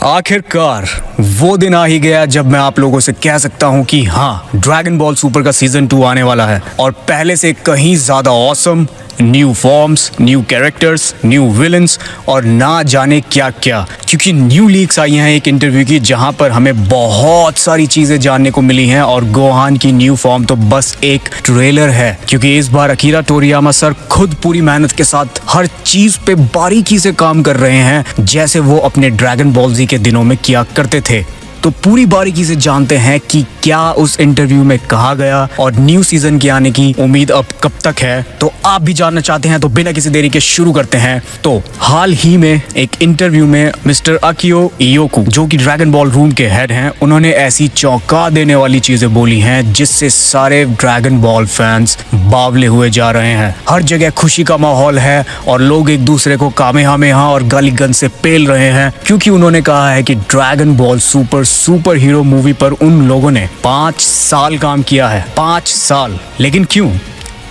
आखिरकार वो दिन आ ही गया जब मैं आप लोगों से कह सकता हूं कि हाँ, ड्रैगन बॉल सुपर का सीजन 2 आने वाला है और पहले से कहीं ज्यादा awesome, new forms, new characters, new villains और ना जाने क्या क्या। क्योंकि न्यू लीक्स आई हैं एक इंटरव्यू की जहां पर हमें बहुत सारी चीजें जानने को मिली हैं और गोहान की न्यू फॉर्म तो बस एक ट्रेलर है। क्योंकि इस बार अकीरा टोरियामा सर खुद पूरी मेहनत के साथ हर चीज पे बारीकी से काम कर रहे हैं, जैसे वो अपने ड्रैगन बॉल जी के दिनों में किया करते थे। तो पूरी बारीकी से जानते हैं कि क्या उस इंटरव्यू में कहा गया और न्यू सीजन के आने की उम्मीद अब कब तक है। तो आप भी जानना चाहते हैं तो बिना किसी देरी के शुरू करते हैं। तो हाल ही में एक इंटरव्यू में मिस्टर अकियो इयोकू, जो कि ड्रैगन बॉल रूम के हेड हैं, उन्होंने ऐसी चौंका देने वाली चीजें बोली हैं जिससे सारे ड्रैगन बॉल फैंस बावले हुए जा रहे हैं। हर जगह खुशी का माहौल है और लोग एक दूसरे को कामेहामेहा और गाली गंज से पेल रहे हैं, क्योंकि उन्होंने कहा है कि dragon ball super hero movie पर उन लोगों ने 5 साल काम किया है। 5 साल। लेकिन क्यों?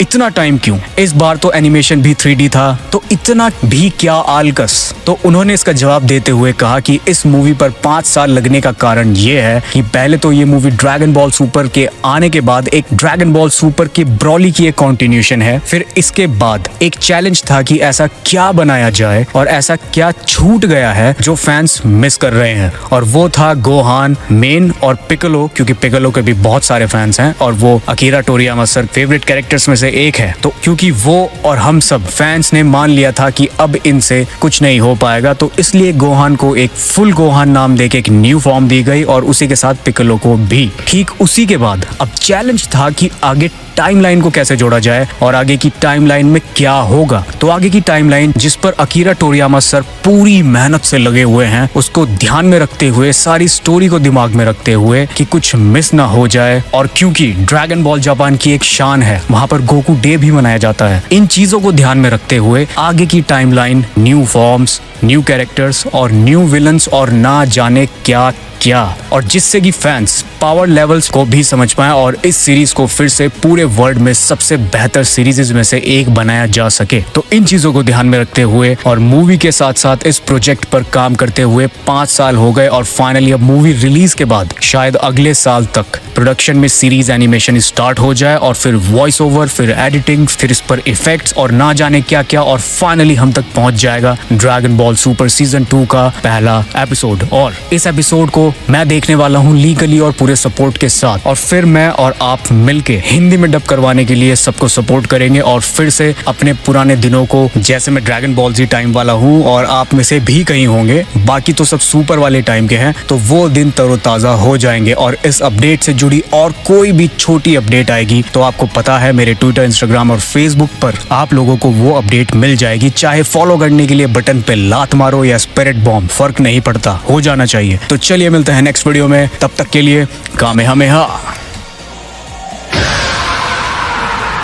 इतना टाइम क्यों? इस बार तो एनिमेशन भी 3D था, तो इतना भी क्या आलकस? तो उन्होंने इसका जवाब देते हुए कहा कि इस मूवी पर 5 साल लगने का कारण ये है कि पहले तो ये मूवी ड्रैगन बॉल सुपर के आने के बाद एक ड्रैगन बॉल सुपर के ब्रॉली की एक कॉन्टिन्यूशन है। फिर इसके बाद एक चैलेंज था कि ऐसा क्या बनाया जाए और ऐसा क्या छूट गया है जो फैंस मिस कर रहे हैं, और वो था गोहान, मेन और पिकोलो, क्योंकि पिकोलो के भी बहुत सारे फैंस हैं और वो अकीरा टोरियामा सर फेवरेट कैरेक्टर्स में से एक है। तो क्योंकि वो और हम सब फैंस ने मान लिया था कि अब इनसे कुछ नहीं हो पाएगा, तो इसलिए गोहान को एक फुल गोहान नाम देके एक न्यू फॉर्म दी गई और उसी के साथ पिकोलो को भी। ठीक उसी के बाद अब चैलेंज था कि आगे टाइमलाइन को कैसे जोड़ा जाए और आगे की टाइमलाइन में क्या होगा। तो आगे की टाइमलाइन जिस पर अकीरा टोरियामा सर पूरी मेहनत से लगे हुए हैं, उसको ध्यान में रखते हुए, सारी स्टोरी को दिमाग में रखते हुए कि कुछ मिस ना हो जाए, और क्योंकि ड्रैगन बॉल जापान की एक शान है, वहाँ पर गोकू डे भी मनाया जाता है। इन चीजों को ध्यान में रखते हुए आगे की timeline, new forms, new characters और न्यू विलन्स और ना जाने क्या क्या, और जिससे कि फैंस पावर लेवल्स को भी समझ पाए और इस सीरीज को फिर से पूरे वर्ल्ड में सबसे बेहतर सीरीज में से एक बनाया जा सके। तो इन चीजों को ध्यान में रखते हुए और मूवी के साथ साथ इस प्रोजेक्ट पर काम करते हुए 5 साल हो गए और फाइनली अब मूवी रिलीज के बाद शायद अगले साल तक प्रोडक्शन में सीरीज एनिमेशन स्टार्ट हो जाए और फिर वॉइस ओवर, फिर एडिटिंग, फिर इस पर इफेक्ट्स और ना जाने क्या क्या, और फाइनली हम तक पहुंच जाएगा ड्रैगन बॉल सुपर सीजन 2 का पहला एपिसोड। और इस एपिसोड को मैं देखने वाला हूँ लीगली और पूरे सपोर्ट के साथ, और फिर मैं और आप मिलके हिंदी में डब करवाने के लिए सबको सपोर्ट करेंगे और फिर से अपने पुराने दिनों को, जैसे मैं ड्रैगन बॉल जी टाइम वाला हूँ और आप में से भी कहीं होंगे, बाकी तो सब सुपर वाले टाइम के हैं, तो वो दिन तरोताजा हो जाएंगे। और इस अपडेट से जुड़ी और कोई भी छोटी अपडेट आएगी तो आपको पता है मेरे ट्विटर, इंस्टाग्राम और फेसबुक पर आप लोगों को वो अपडेट मिल जाएगी। चाहे फॉलो करने के लिए बटन पे लात मारो या स्पिरिट बॉम्ब, फर्क नहीं पड़ता, हो जाना चाहिए। तो चलिए मिलते हैं नेक्स्ट वीडियो में, तब तक के लिए कामेहामेहा।